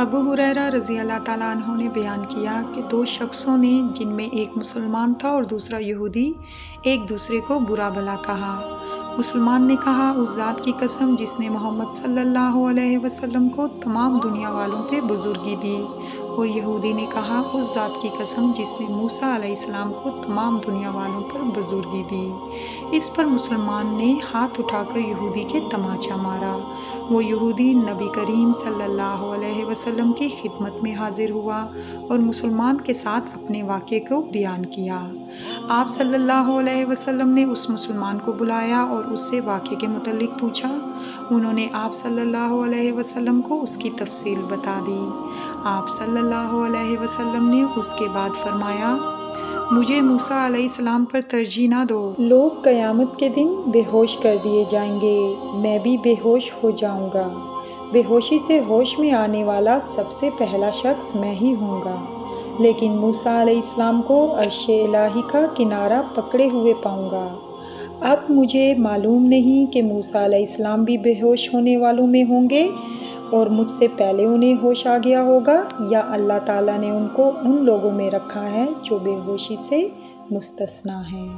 ابو ہریرہ رضی اللہ تعالیٰ عنہ نے بیان کیا کہ دو شخصوں نے، جن میں ایک مسلمان تھا اور دوسرا یہودی، ایک دوسرے کو برا بھلا کہا۔ مسلمان نے کہا، اس ذات کی قسم جس نے محمد صلی اللہ علیہ وسلم کو تمام دنیا والوں پہ بزرگی دی، اور یہودی نے کہا، اس ذات کی قسم جس نے موسیٰ علیہ السلام کو تمام دنیا والوں پر بزرگی دی۔ اس پر مسلمان نے ہاتھ اٹھا کر یہودی کے تماچا مارا۔ وہ یہودی نبی کریم صلی اللہ علیہ وسلم کی خدمت میں حاضر ہوا اور مسلمان کے ساتھ اپنے واقعے کو بیان کیا۔ آپ صلی اللہ علیہ وسلم نے اس مسلمان کو بلایا اور اس سے واقعے کے متعلق پوچھا۔ انہوں نے آپ صلی اللہ علیہ وسلم کو اس کی تفصیل بتا دی۔ آپ صلی اللہ علیہ وسلم نے اس کے بعد فرمایا، مجھے موسیٰ علیہ السلام پر ترجیح نہ دو۔ لوگ قیامت کے دن بے ہوش کر دیے جائیں گے، میں بھی بے ہوش ہو جاؤں گا۔ بے ہوشی سے ہوش میں آنے والا سب سے پہلا شخص میں ہی ہوں گا، لیکن موسیٰ علیہ السلام کو عرش الہی کا کنارہ پکڑے ہوئے پاؤں گا۔ اب مجھے معلوم نہیں کہ موسیٰ علیہ السلام بھی بے ہوش ہونے والوں میں ہوں گے اور مجھ سے پہلے انہیں ہوش آ گیا ہوگا، یا اللہ تعالیٰ نے ان کو ان لوگوں میں رکھا ہے جو بے ہوشی سے مستثنیٰ ہیں۔